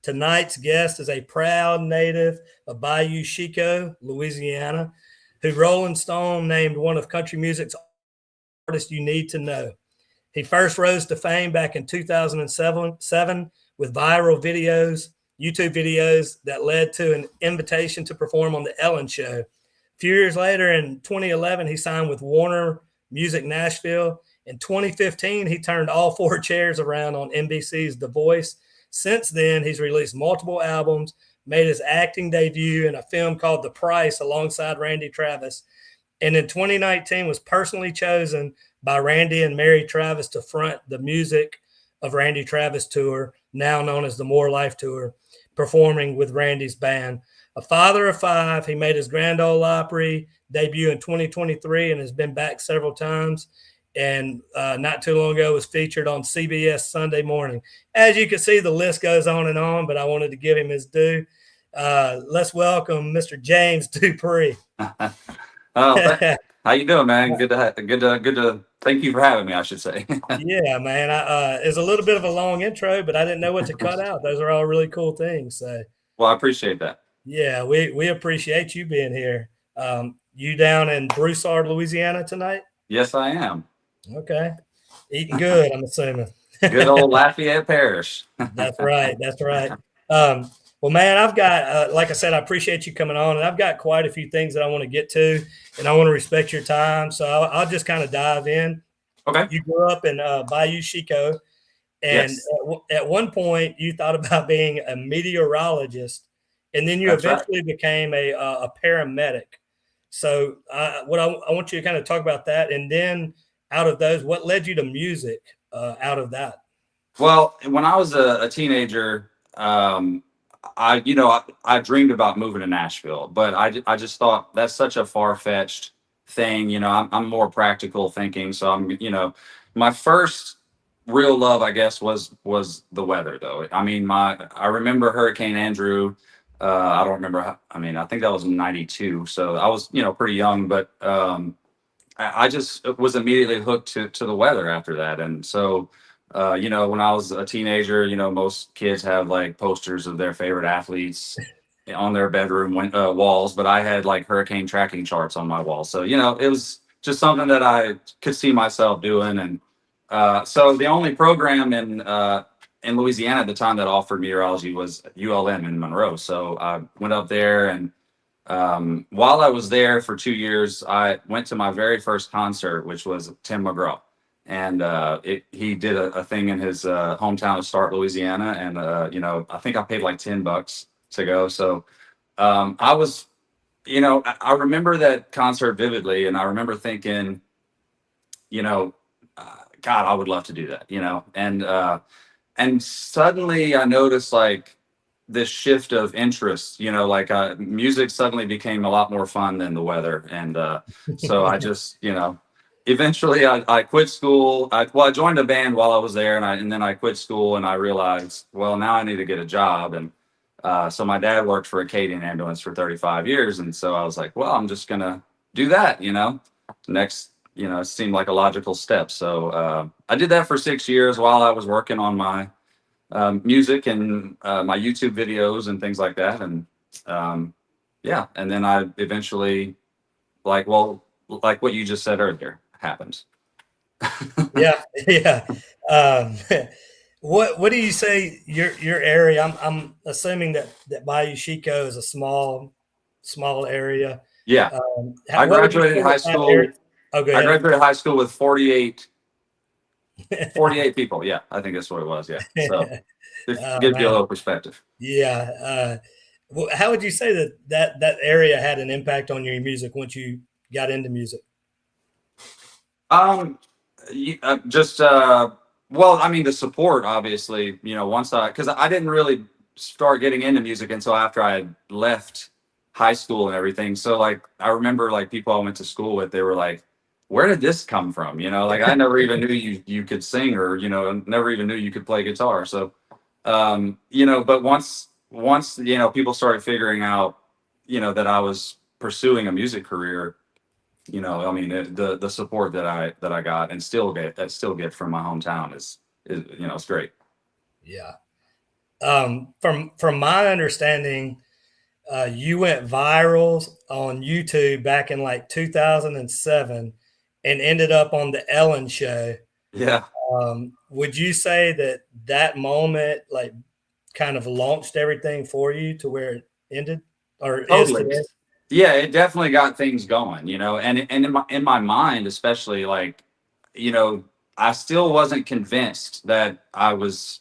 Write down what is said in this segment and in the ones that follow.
Tonight's guest is a proud native of Bayou Chico, Louisiana, who Rolling Stone named one of country music's artists you need to know. He first rose to fame back in 2007 with viral videos, YouTube videos that led to an invitation to perform on The Ellen Show. A few years later, in 2011, he signed with Warner Music Nashville. In 2015, he turned all four chairs around on NBC's The Voice. Since then, he's released multiple albums, made his acting debut in a film called The Price alongside Randy Travis, and in 2019 was personally chosen by Randy and Mary Travis to front the Music of Randy Travis tour, now known as the More Life Tour, performing with Randy's band. A father of five, he made his Grand Ole Opry debut in 2023 and has been back several times. And not too long ago was featured on CBS Sunday Morning. As you can see, the list goes on, but I wanted to give him his due. Let's welcome Mr. James Dupré. Oh, how you doing, man? Good to. Thank you for having me, I should say. Yeah, man. It's a little bit of a long intro, but I didn't know what to cut out. Those are all really cool things. So, Well, I appreciate that. yeah, we appreciate you being here. You down in Broussard, Louisiana tonight? Yes, I am. Okay. Eating good, I'm assuming. Good old Lafayette Parish. That's right. That's right. Well, man, I've got, like I said, I appreciate you coming on, and I've got quite a few things that I want to get to, and I want to respect your time. So I'll just kind of dive in. Okay. You grew up in Bayou Chico, and Yes. at one point you thought about being a meteorologist, and then you That's right. eventually became a paramedic. So what I want you to kind of talk about that, and then out of those, what led you to music out of that? Well, when I was a teenager, I dreamed about moving to Nashville, but I just thought that's such a far fetched thing. I'm more practical thinking, so my first real love, I guess, was the weather, though. I mean, I remember Hurricane Andrew. I don't remember. I think that was in '92, so I was pretty young, but I just was immediately hooked to the weather after that, and so. When I was a teenager, most kids have like posters of their favorite athletes on their bedroom walls, but I had like hurricane tracking charts on my wall. So, it was just something that I could see myself doing. And so the only program in Louisiana at the time that offered meteorology was ULM in Monroe. So I went up there, and while I was there for 2 years, I went to my very first concert, which was Tim McGraw. And he did a thing in his hometown of Start, Louisiana, and I think I paid like $10 to go. So I was, I remember that concert vividly, and I remember thinking, you know, God, I would love to do that, and suddenly I noticed like this shift of interest, like music suddenly became a lot more fun than the weather, and so I just, eventually I quit school. I joined a band while I was there, and then I quit school, and I realized, well, now I need to get a job. And so my dad worked for a Acadian ambulance for 35 years, and so I was like, well, I'm just gonna do that. Next, it seemed like a logical step. So I did that for 6 years while I was working on my music and my YouTube videos and things like that. And yeah, and then I eventually, like what you just said earlier, happens. Yeah, yeah. Um, what do you say your area? I'm assuming that Bayou Chico is a small area. Yeah, I What would you graduated say high that that area? school. Oh, go I ahead. graduated high school with 48 people. Yeah, I think that's what it was. Yeah, so it Oh gives you a man, little perspective. yeah. How would you say that area had an impact on your music once you got into music? Um, just well, I mean, the support, obviously. Once because I didn't really start getting into music until after I had left high school and everything. So like, I remember like people I went to school with, they were like, "Where did this come from?" Like I never even knew you could sing, or never even knew you could play guitar. So but once people started figuring out that I was pursuing a music career. I mean, the support that I got and still get from my hometown is it's great. Yeah. From my understanding, you went viral on YouTube back in like 2007 and ended up on the Ellen show. Yeah. Would you say that that moment like kind of launched everything for you to where it ended or is Totally. today? Yeah, it definitely got things going, and in my mind, especially, like, you know, I still wasn't convinced that I was,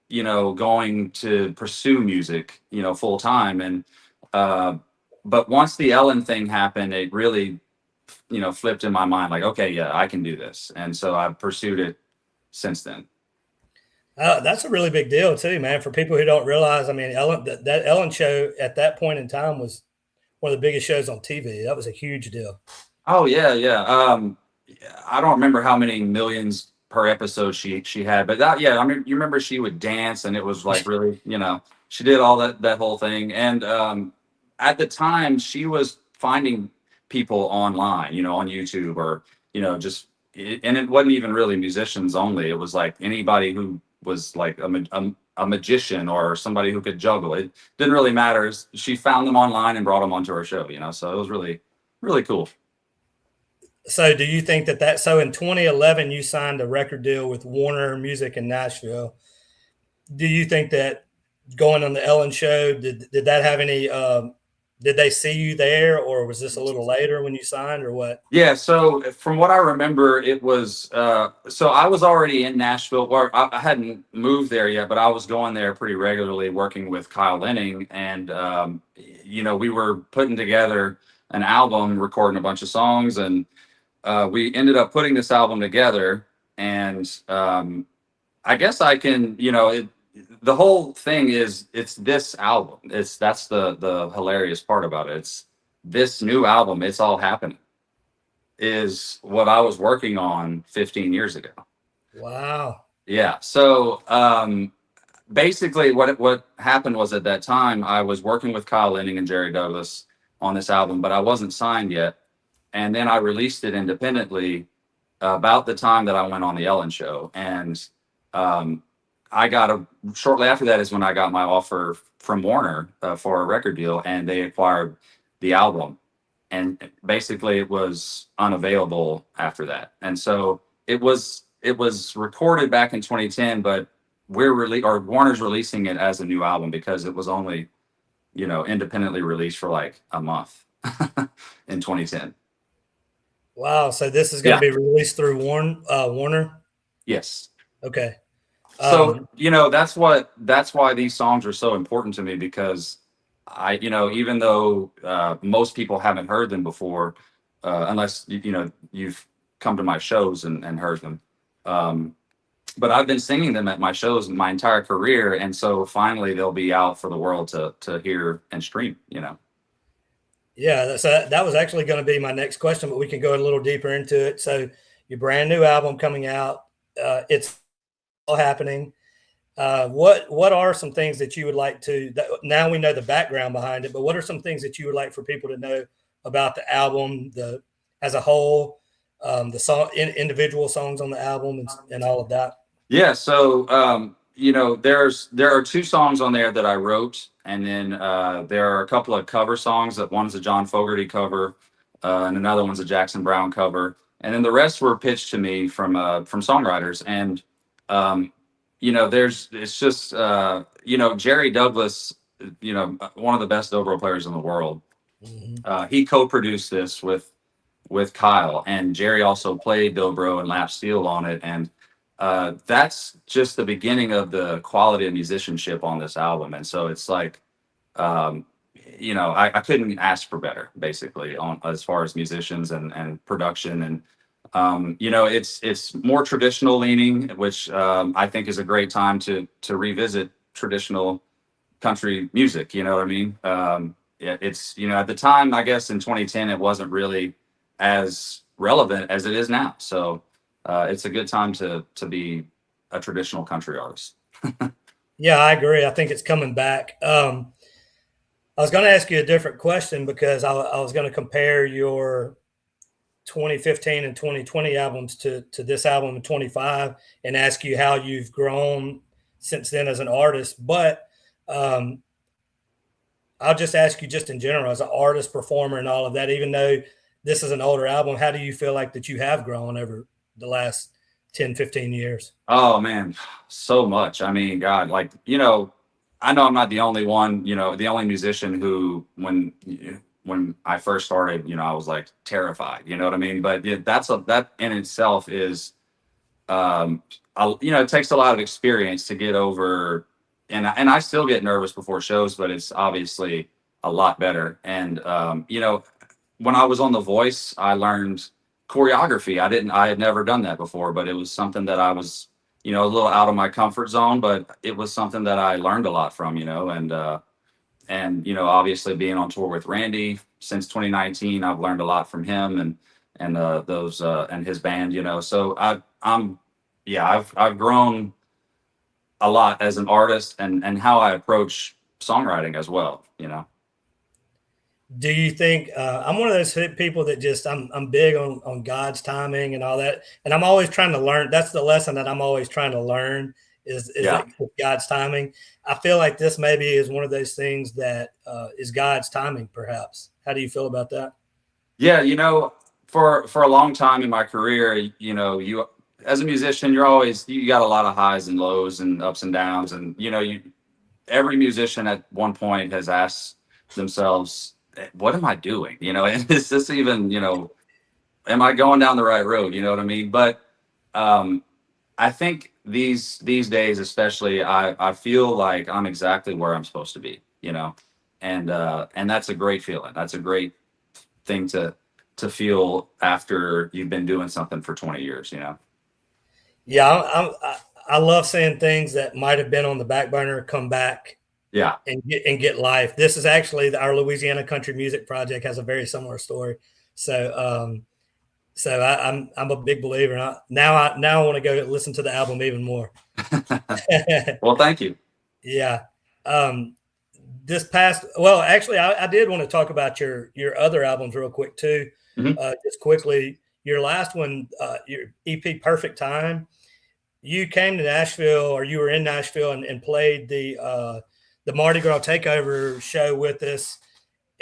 going to pursue music, full time. And uh but once the Ellen thing happened, it really, flipped in my mind, like, okay, yeah, I can do this. And so I've pursued it since then. That's a really big deal too, man. For people who don't realize, I mean, that Ellen show at that point in time was one of the biggest shows on TV. That was a huge deal. Oh yeah, yeah. Yeah, I don't remember how many millions per episode she had, but that, yeah, I mean, you remember she would dance, and it was like really, she did all that whole thing. And at the time, she was finding people online, on YouTube, or just, and it wasn't even really musicians only. It was like anybody who was like a magician or somebody who could juggle. It didn't really matter. She found them online and brought them onto her show. So it was really, really cool. So, do you think so in 2011 you signed a record deal with Warner Music in Nashville? Do you think that going on the Ellen show did that have any? Did they see you there, or was this a little later when you signed, or what? Yeah, so from what I remember, it was so I was already in Nashville, or I hadn't moved there yet, but I was going there pretty regularly, working with Kyle Lenning. And we were putting together an album, recording a bunch of songs. And we ended up putting this album together. And I guess I can, the whole thing is, it's this album. That's the hilarious part about it. It's this new album. It's all happening, is what I was working on 15 years ago. Wow. Yeah. So basically, what happened was, at that time I was working with Kyle Lenning and Jerry Douglas on this album, but I wasn't signed yet. And then I released it independently about the time that I went on the Ellen show. And um, shortly after that is when I got my offer from Warner for a record deal, and they acquired the album. And basically it was unavailable after that. And so it was recorded back in 2010, but Warner's releasing it as a new album, because it was only, independently released for like a month in 2010. Wow. So this is going to Yeah. be released through Warner. Yes. Okay. So, that's why these songs are so important to me, because even though most people haven't heard them before, unless you've come to my shows and heard them. But I've been singing them at my shows my entire career, and so finally they'll be out for the world to hear and stream. Yeah. So that was actually going to be my next question, but we can go a little deeper into it. So your brand new album coming out, it's all happening. What are some things that you would like now we know the background behind it, but what are some things that you would like for people to know about the album, as a whole, the song, individual songs on the album, and all of that? Yeah, so there are two songs on there that I wrote, and then there are a couple of cover songs. That one's a John Fogerty cover, and another one's a Jackson Browne cover, and then the rest were pitched to me from songwriters. And it's just Jerry Douglas, one of the best dobro players in the world. Mm-hmm. He co-produced this with Kyle, and Jerry also played dobro and lap steel on it. And that's just the beginning of the quality of musicianship on this album. And so it's like, I couldn't ask for better, basically, on as far as musicians and production. And it's more traditional leaning, which I think is a great time to revisit traditional country music. You know what I mean? It's, at the time, I guess in 2010, it wasn't really as relevant as it is now. So it's a good time to be a traditional country artist. Yeah, I agree. I think it's coming back. I was going to ask you a different question, because I was going to compare your 2015 and 2020 albums to this album in 25, and ask you how you've grown since then as an artist. But I'll just ask you, just in general, as an artist, performer, and all of that, even though this is an older album, how do you feel like that you have grown over the last 10, 15 years? Oh man, so much. I mean, God, like, I know I'm not the only one, the only musician who, when I first started, I was like terrified, you know what I mean? But yeah, that in itself is, it takes a lot of experience to get over, and I still get nervous before shows, but it's obviously a lot better. And, when I was on The Voice, I learned choreography. I had never done that before, but it was something that I was, a little out of my comfort zone, but it was something that I learned a lot from, and obviously being on tour with Randy since 2019, I've learned a lot from him and those and his band, so I've grown a lot as an artist and how I approach songwriting as well, Do you think I'm one of those people that just I'm big on God's timing and all that, and I'm always trying to learn. That's the lesson that I'm always trying to learn is Yeah. that God's timing. I feel like this maybe is one of those things that is God's timing, perhaps. How do you feel about that? Yeah, for a long time in my career, you as a musician, you got a lot of highs and lows and ups and downs, and every musician at one point has asked themselves, "What am I doing?" And is this even, am I going down the right road? You know what I mean? But I think these days, especially, I feel like I'm exactly where I'm supposed to be, and that's a great feeling. That's a great thing to feel after you've been doing something for 20 years. Yeah, I love seeing things that might have been on the back burner come back Yeah. and get life. This is actually our Louisiana Country Music Project has a very similar story. So I'm a big believer. And now I want to go listen to the album even more. Well, thank you. Yeah. Actually, I did want to talk about your other albums real quick too. Mhm. Just quickly, your last one, your EP Perfect Time. You came to Nashville, or you were in Nashville and played the Mardi Gras Takeover show with us,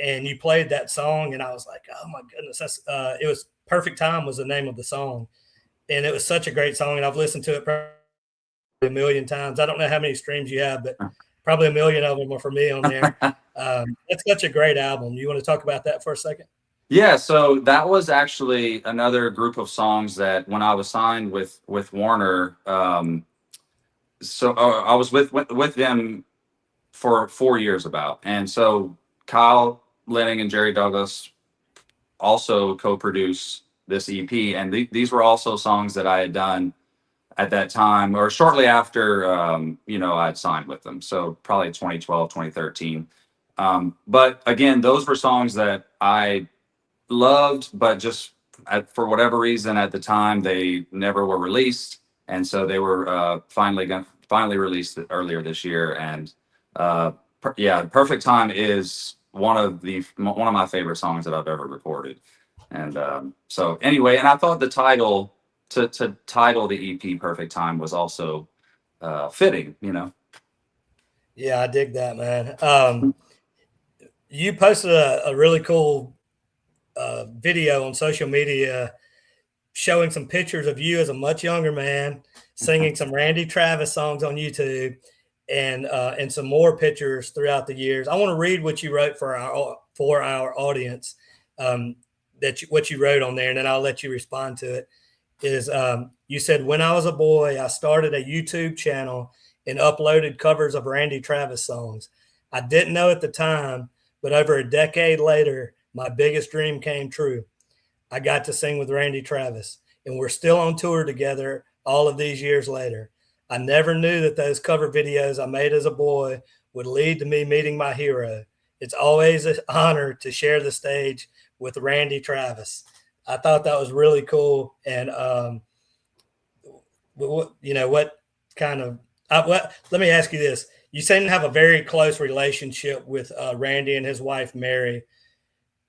and you played that song, and I was like, oh my goodness, it was Perfect Time was the name of the song, and it was such a great song, and I've listened to it probably a million times. I don't know how many streams you have, but probably a million of them are for me on there. It's such a great album. You want to talk about that for a second? Yeah, so that was actually another group of songs that when I was signed with Warner, so I was with them for 4 years about, and so Kyle Lenning and Jerry Douglas also co-produce this EP, and these were also songs that I had done at that time or shortly after I'd signed with them, so probably 2012, 2013. But again, those were songs that I loved, but just for whatever reason at the time they never were released, and so they were finally released earlier this year. And Perfect Time is one of my favorite songs that I've ever recorded. And so anyway, and I thought the title to title the EP Perfect Time was also fitting. Yeah, I dig that, man. You posted a really cool video on social media showing some pictures of you as a much younger man singing some Randy Travis songs on YouTube, and some more pictures throughout the years. I want to read what you wrote for our audience. What you wrote on there, and then I'll let you respond to it. You said, when I was a boy, I started a YouTube channel and uploaded covers of Randy Travis songs. I didn't know at the time, but over a decade later, my biggest dream came true. I got to sing with Randy Travis, and we're still on tour together all of these years later. I never knew that those cover videos I made as a boy would lead to me meeting my hero. It's always an honor to share the stage with Randy Travis. I thought that was really cool. And, what kind of, let me ask you this. You seem to have a very close relationship with Randy and his wife, Mary.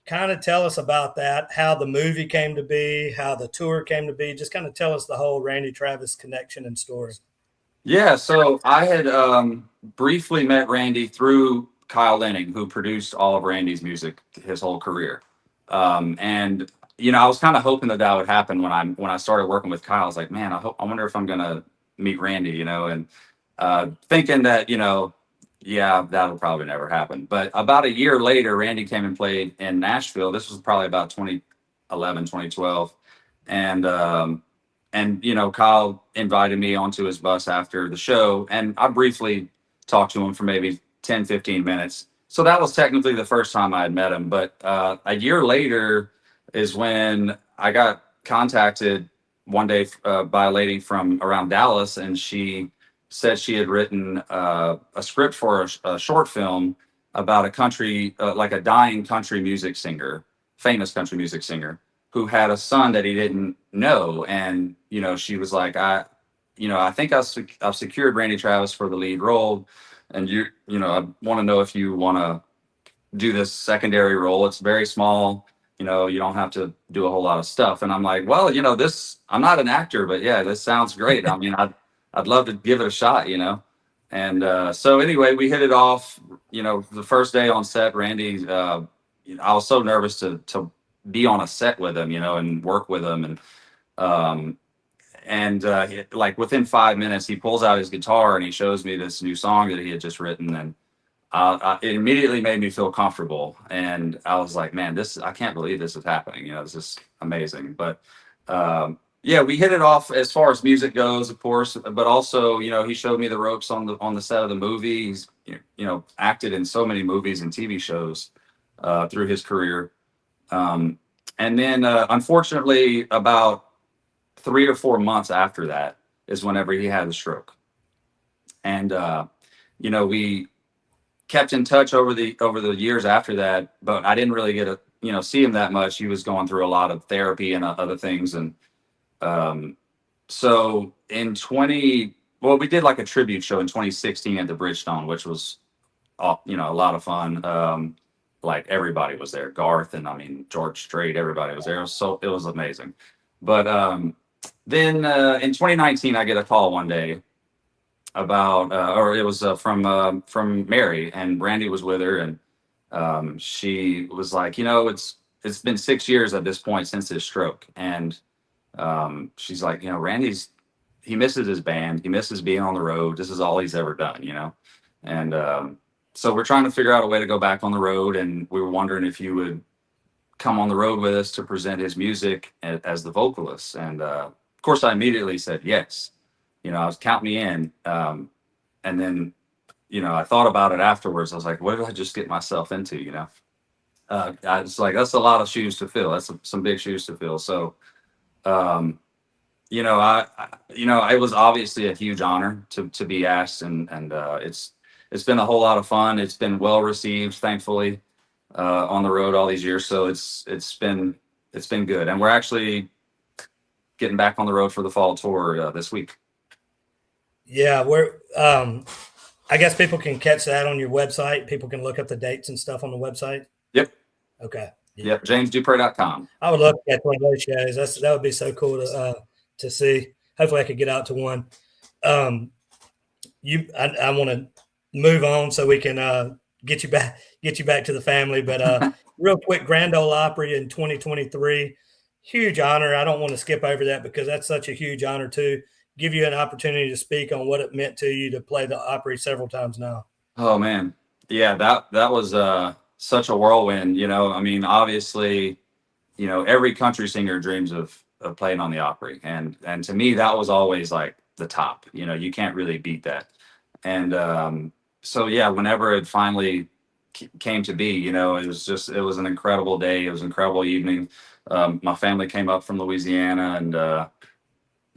Kind of tell us about that, how the movie came to be, how the tour came to be. Just kind of tell us the whole Randy Travis connection and story. Yeah, so I had briefly met Randy through Kyle Lenning, who produced all of Randy's music his whole career. And I was kind of hoping that that would happen when I started working with Kyle. I was like, man, I wonder if I'm gonna meet Randy, and thinking that yeah, that'll probably never happen. But about a year later, Randy came and played in Nashville. This was probably about 2011, 2012, and Kyle invited me onto his bus after the show, and I briefly talked to him for maybe 10, 15 minutes. So that was technically the first time I had met him. But a year later is when I got contacted one day by a lady from around Dallas, and she said she had written a script for a short film about a country, like a dying country music singer, famous country music singer, who had a son that he didn't know. And she was like, I think I've secured Randy Travis for the lead role, and I want to know if you want to do this secondary role. It's very small. You don't have to do a whole lot of stuff. And I'm like, well, this, I'm not an actor, but yeah, this sounds great. I mean, I'd love to give it a shot. And so anyway, we hit it off. The first day on set, Randy, I was so nervous to be on a set with him, and work with him. And like within 5 minutes, he pulls out his guitar and he shows me this new song that he had just written. And it immediately made me feel comfortable. And I was like, man, I can't believe this is happening. This is amazing. But yeah, we hit it off as far as music goes, of course, but also, he showed me the ropes on the set of the movie. He's, acted in so many movies and TV shows through his career. Um, and then, unfortunately, about 3 or 4 months after that is whenever he had a stroke. And, we kept in touch over the years after that, but I didn't really get to see him that much. He was going through a lot of therapy and other things. And um, so well, we did like a tribute show in 2016 at the Bridgestone, which was a lot of fun. Like everybody was there, Garth, and I mean George Strait, everybody was there. So it was amazing. But then in 2019, I get a call one day about, or it was from Mary, and Brandy was with her, and she was like, it's been 6 years at this point since his stroke, and she's like, he misses his band, he misses being on the road. This is all he's ever done. And so we're trying to figure out a way to go back on the road, and we were wondering if you would come on the road with us to present his music as the vocalist. And of course, I immediately said yes. I was count me in. And then, I thought about it afterwards. I was like, what did I just get myself into? I was like, that's a lot of shoes to fill. That's some big shoes to fill. So, um, it was obviously a huge honor to be asked, and it's been a whole lot of fun. It's been well received, thankfully, on the road all these years. So it's been good, and we're actually getting back on the road for the fall tour this week. Yeah, I guess people can catch that on your website. People can look up the dates and stuff on the website. Yep. Okay. Yeah. Yep. JamesDupré.com. I would love to catch one of those shows. That would be so cool to see. Hopefully, I could get out to one. I want to move on so we can get you back to the family. But real quick, Grand Ole Opry in 2023, huge honor. I don't want to skip over that because that's such a huge honor to give you an opportunity to speak on what it meant to you to play the Opry several times now. Oh man, yeah, that was such a whirlwind. I mean, obviously, every country singer dreams of playing on the Opry, and to me, that was always like the top. You can't really beat that. And so yeah, whenever it finally came to be, it was an incredible day. It was an incredible evening. My family came up from Louisiana, and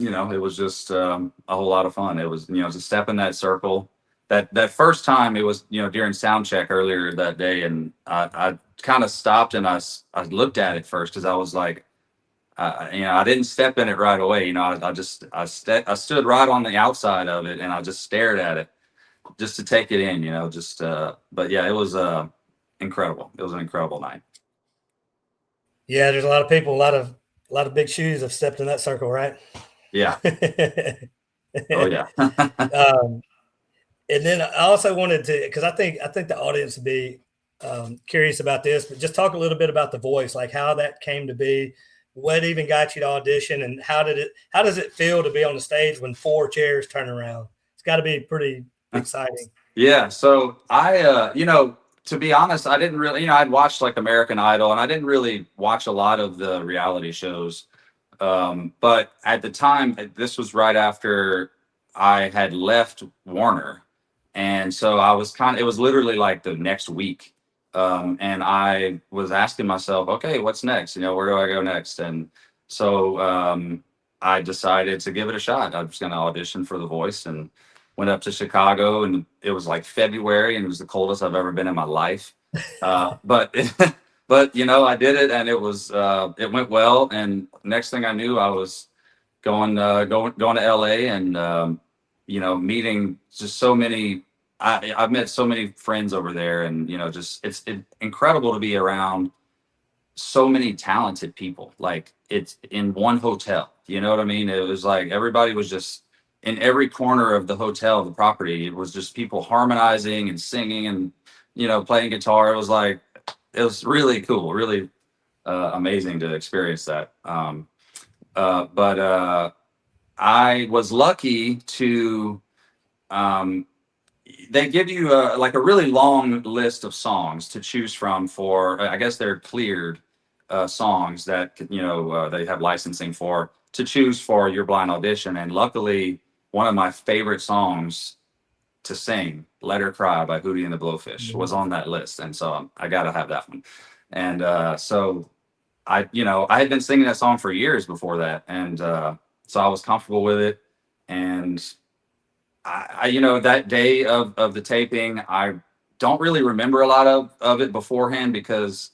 it was just a whole lot of fun. It was, to step in that circle. That first time, it was, during sound check earlier that day, and I kind of stopped and I looked at it first because I was like, I didn't step in it right away. I stood right on the outside of it and I just stared at it just to take it in. But yeah, it was incredible. It was an incredible night. Yeah, there's a lot of people, a lot of big shoes have stepped in that circle, right? Yeah. Oh yeah. um, and then I also wanted to, because I think the audience would be curious about this, but just talk a little bit about the voice, like how that came to be, what even got you to audition, and how does it feel to be on the stage when four chairs turn around? It's got to be pretty exciting. Yeah. So to be honest, I didn't really, I'd watched like American Idol, and I didn't really watch a lot of the reality shows. But at the time, this was right after I had left Warner. And so it was literally like the next week. And I was asking myself, okay, what's next? Where do I go next? And so I decided to give it a shot. I was going to audition for The Voice and went up to Chicago, and it was like February, and it was the coldest I've ever been in my life. But but I did it, and it went well. And next thing I knew, I was going to LA, and meeting just so many. I've met so many friends over there, and just it's incredible to be around so many talented people. Like, it's in one hotel. You know what I mean? It was like everybody was just in every corner of the hotel, the property. It was just people harmonizing and singing and playing guitar. It was really cool, really amazing to experience that. But I was lucky to. They give you like a really long list of songs to choose from for. I guess they're cleared songs that they have licensing for to choose for your blind audition. And luckily, one of my favorite songs to sing, "Let Her Cry" by Hootie and the Blowfish, was on that list, and so I got to have that one. And so I had been singing that song for years before that, and so I was comfortable with it. And that day of the taping, I don't really remember a lot of it beforehand because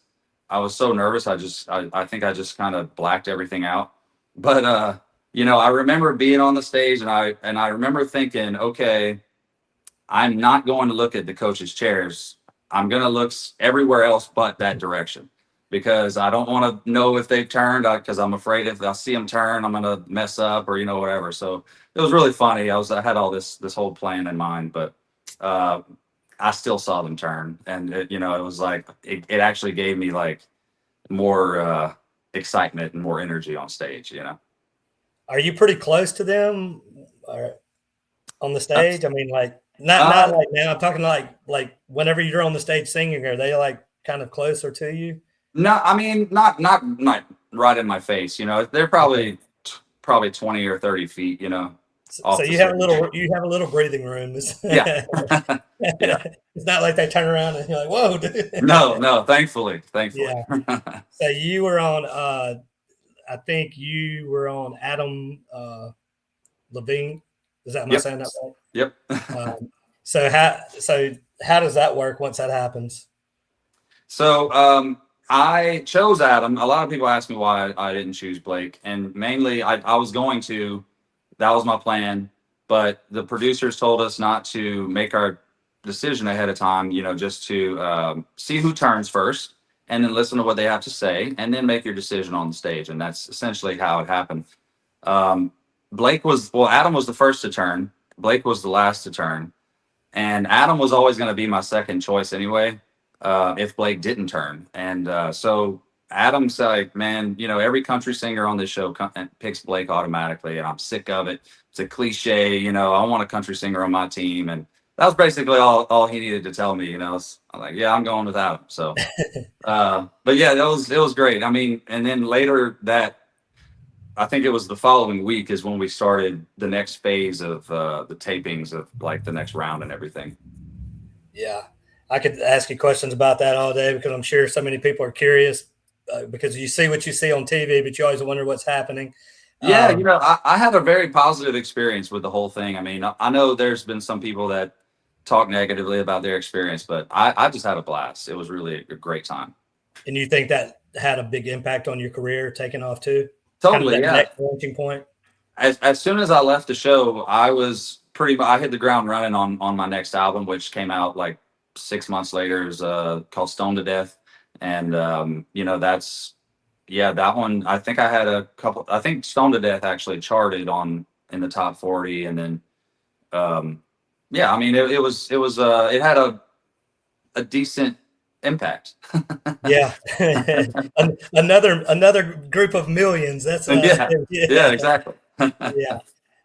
I was so nervous. I think I just kind of blacked everything out. But I remember being on the stage, and I remember thinking, okay, I'm not going to look at the coaches' chairs. I'm going to look everywhere else but that direction, because I don't want to know if they've turned, because I'm afraid if I see them turn, I'm going to mess up or whatever. So it was really funny. I had all this whole plan in mind, but uh, I still saw them turn, and it was like it actually gave me like more excitement and more energy on stage. Are you pretty close to them on the Uh, sage? I mean, like not uh, like now. I'm talking like whenever you're on the stage singing, are they like kind of closer to you? No, I mean, not right in my face. They're Okay. probably 20 or 30 feet. So Off the stage. you have a little breathing room. It's, Yeah, yeah. it's not like they turn around and you're like, whoa, No, dude. no. Thankfully. Yeah. So you were on. I think you were on Adam Levine. Am I Yep, saying that yep. right? So how does that work once that happens? So I chose Adam. A lot of people ask me why I didn't choose Blake, and mainly I was going to. That was my plan, but the producers told us not to make our decision ahead of time. Just to see who turns first, and then listen to what they have to say, and then make your decision on the stage. And that's essentially how it happened. Um, Adam was the first to turn. Blake was the last to turn. And Adam was always going to be my second choice anyway, if Blake didn't turn. And so Adam's like, man, every country singer on this show picks Blake automatically, and I'm sick of it. It's a cliche, I want a country singer on my team. And that was basically all he needed to tell me. I'm like, yeah, I'm going with Adam. So, but yeah, it was great. I mean, and then later I think it was the following week is when we started the next phase of the tapings of like the next round and everything. Yeah, I could ask you questions about that all day because I'm sure so many people are curious because you see what you see on TV, but you always wonder what's happening. Yeah, Um, I had a very positive experience with the whole thing. I mean, I know there's been some people that talk negatively about their experience, but I just had a blast. It was really a great time. and you think that had a big impact on your career taking off too? Kind of Totally, that yeah. next launching point? As soon as I left the show, I hit the ground running on my next album, which came out like 6 months later. It was called Stone to Death. And that's, yeah, that one. I think I think Stone to Death actually charted on in the top 40, and then yeah, I mean it had a decent impact. Yeah. Another group of millions. That's And yeah, yeah, yeah. exactly. Yeah.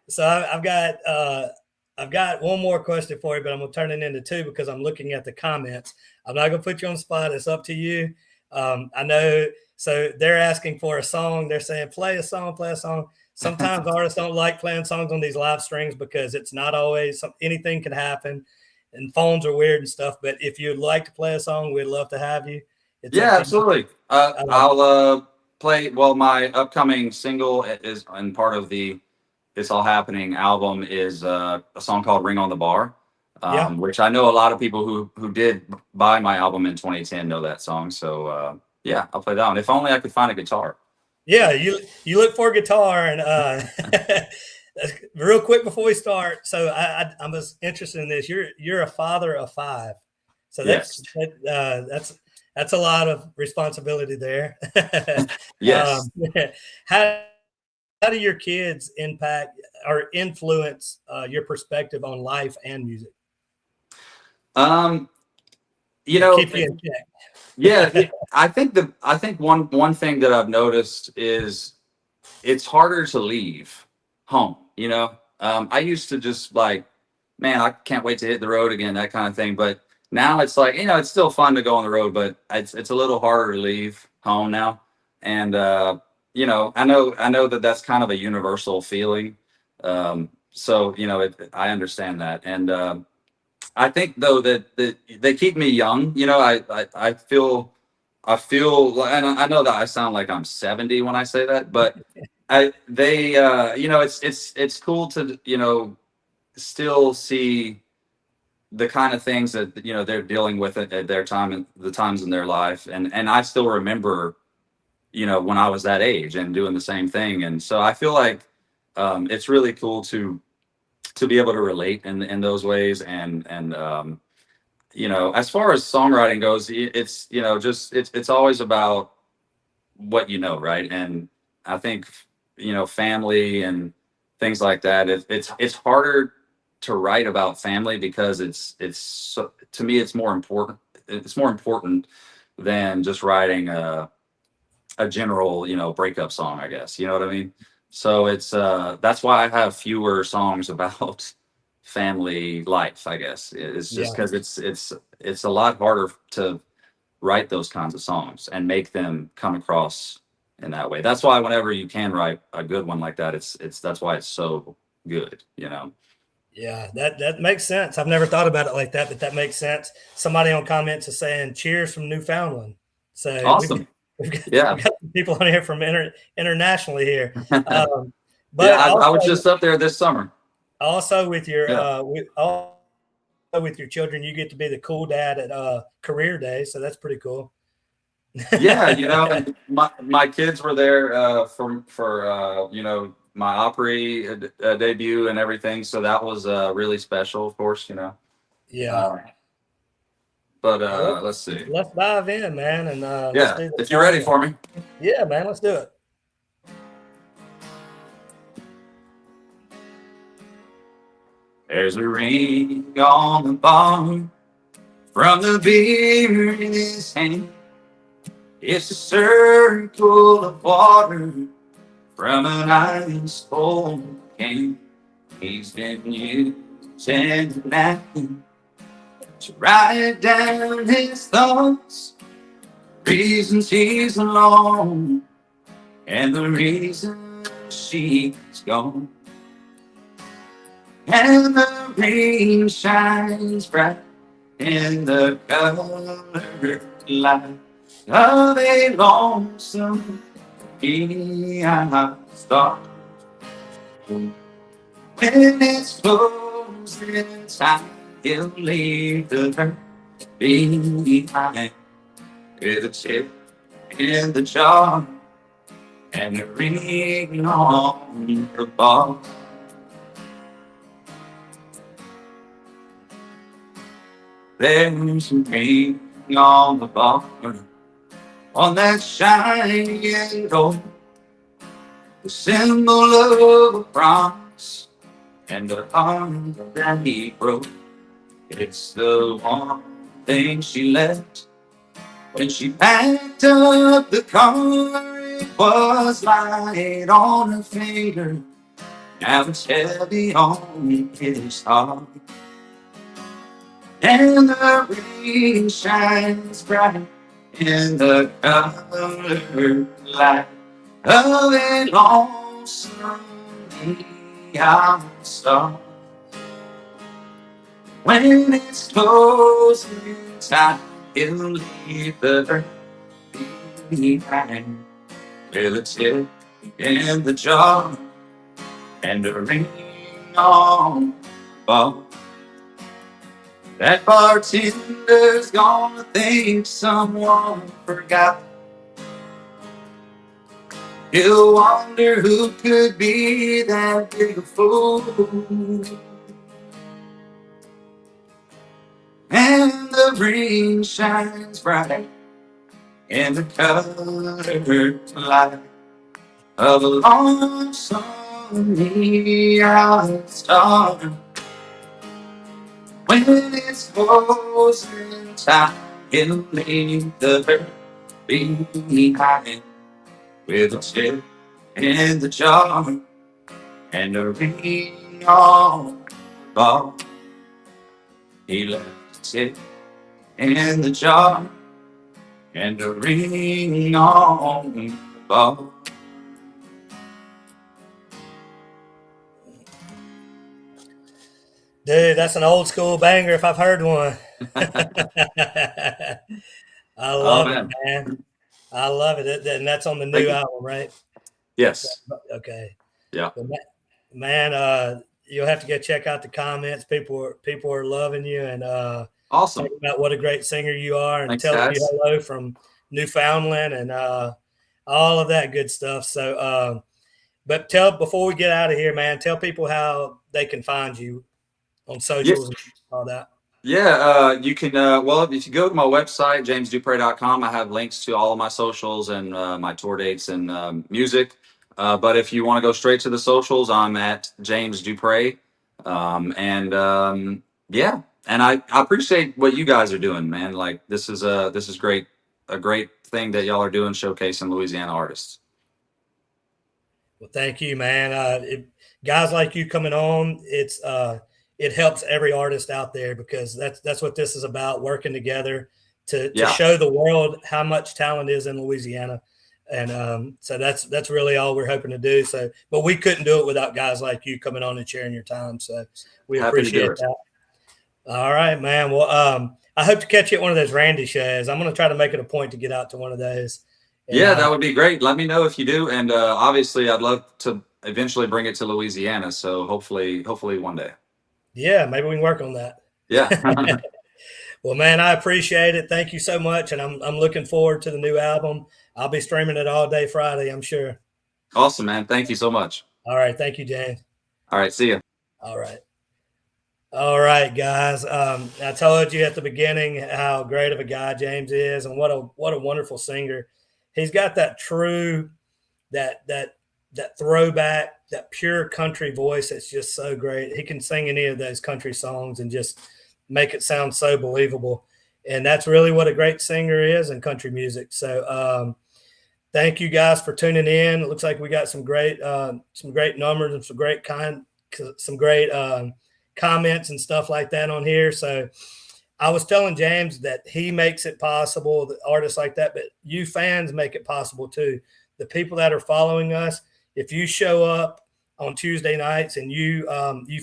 So I've got one more question for you, but I'm gonna turn it into two because I'm looking at the comments. I'm not gonna put you on the spot. It's up to you. I know. So they're asking for a song. They're saying play a song, play a song. Sometimes artists don't like playing songs on these live streams because it's not always anything can happen, and phones are weird and stuff. But if you'd like to play a song, we'd love to have you. It's up Yeah, to you. absolutely. Um, I'll play. Well, my upcoming single is, and part of the "It's All Happening" album is a song called "Ring on the Bar," yeah. which I know a lot of people who did buy my album in 2010 know that song. So yeah, I'll play that one. If only I could find a guitar. Yeah, you look for a guitar and real quick before we start. So I was interested in this. You're a father of five, so Yes. that's a lot of responsibility there. Yes. How do your kids impact or influence your perspective on life and music? Um, you Or know, keep you in check. yeah, I think one thing that I've noticed is it's harder to leave home. I used to just like, man, I can't wait to hit the road again, that kind of thing. But now it's like, it's still fun to go on the road, but it's a little harder to leave home now. And I know that that's kind of a universal feeling. So I understand that, and I think though that they keep me young. I feel, and I know that I sound like I'm 70 when I say that, but it's cool to still see the kind of things that they're dealing with at their time and the times in their life, and I still remember when I was that age and doing the same thing, and so I feel like it's really cool to be able to relate in those ways, and as far as songwriting goes, it's just it's always about what right, and I think family and things like that. It's harder to write about family because to me it's more important. It's more important than just writing a general breakup song, I guess. You know what I mean? So it's that's why I have fewer songs about family life, I guess. It's just Yeah, because it's a lot harder to write those kinds of songs and make them come across in that way. That's why whenever you can write a good one like that, it's that's why it's so good. yeah, that makes sense. I've never thought about it like that, but that makes sense. Somebody on comments is saying, "Cheers from Newfoundland." So Awesome. we've got, Yeah. we've got people on here from internationally here. Yeah, But I was just up there this summer. also with your Yeah. also with your children, you get to be the cool dad at career day, so that's pretty cool. Yeah, and my kids were there for my Opry debut and everything, so that was really special, of course. Yeah. Uh, but Well, let's see. let's dive in, man, and let's Yeah, do the if you're ready song. for me. Yeah, man, let's do it. There's a ring on the bar from the beer in his hand. It's a circle of water from an ice cold can. He's been using a napkin to write down his thoughts, reasons he's alone, and the reason she's gone. And the rain shines bright in the colored light of a lonesome neon star. When it's closing time, he'll leave the hurt behind with a chip in the jar and a ring on the bar. There's a ring on the bar on that shining gold, the symbol of a promise loss and the arm that he broke. It's the one thing she left when she packed up the car. It was light on her finger, now it's heavy on his heart. And the rain shines bright in the colored light of a lonesome neon star. When it's closing time, he'll leave the earth behind with a tip in the jar and a ring on the ball. That bartender's gonna think someone forgot. He'll wonder who could be that big a fool. And the ring shines bright in the colored light of a lonesome neon star. When it's closing time, he'll leave the earth behind with a tip in the jar and a ring on the ball. He left a tip in the jar and a ring on the ball. Dude, that's an old school banger if I've heard one. I love it, man. I love it. And that's on the new album, right? Yes. Okay. Yeah. Well, man, you'll have to go check out the comments. People are loving you and awesome. Talking about what a great singer you are and thanks, telling guys. you hello from Newfoundland and all of that good stuff. So, but before we get out of here, man, tell people how they can find you on socials and all that. Yeah, you can. Well, if you go to my website, jamesdupré.com, I have links to all of my socials and my tour dates and music. But if you want to go straight to the socials, I'm at James Dupré. Yeah, and I appreciate what you guys are doing, man. Like this is great, a great thing that y'all are doing, showcasing Louisiana artists. Well, thank you, man. Guys like you coming on, it helps every artist out there because that's what this is about, working together to show the world how much talent is in Louisiana. And so that's really all we're hoping to do. So, but we couldn't do it without guys like you coming on and sharing your time. So we appreciate that. All right, man. Well, I hope to catch you at one of those Randy shows. I'm going to try to make it a point to get out to one of those. And, yeah, that would be great. Let me know if you do. And obviously, I'd love to eventually bring it to Louisiana. So hopefully one day. Yeah, maybe we can work on that. Yeah. Well, man, I appreciate it. Thank you so much. And I'm looking forward to the new album. I'll be streaming it all day Friday, I'm sure. Awesome, man. Thank you so much. All right. Thank you, James. All right. See you. All right. All right, guys. I told you at the beginning how great of a guy James is and what a wonderful singer. He's got that true, that throwback, that pure country voice. That's just so great. He can sing any of those country songs and just make it sound so believable. And that's really what a great singer is in country music. So thank you guys for tuning in. It looks like we got some great numbers and some great comments and stuff like that on here. So I was telling James that he makes it possible, the artists like that, but you fans make it possible too. The people that are following us, if you show up on Tuesday nights and you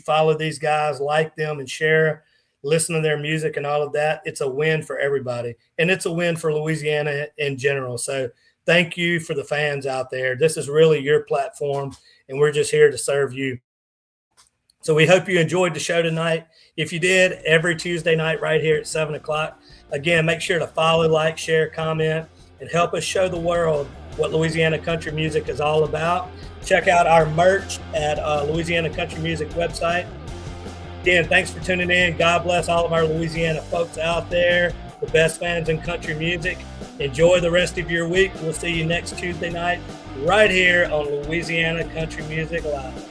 follow these guys, like them and share, listen to their music and all of that, it's a win for everybody. And it's a win for Louisiana in general. So thank you for the fans out there. This is really your platform and we're just here to serve you. So we hope you enjoyed the show tonight. If you did, every Tuesday night right here at 7 o'clock. Again, make sure to follow, like, share, comment, and help us show the world what Louisiana country music is all about. Check out our merch at Louisiana Country Music website. Again, thanks for tuning in. God bless all of our Louisiana folks out there, the best fans in country music. Enjoy the rest of your week. We'll see you next Tuesday night right here on Louisiana Country Music Live.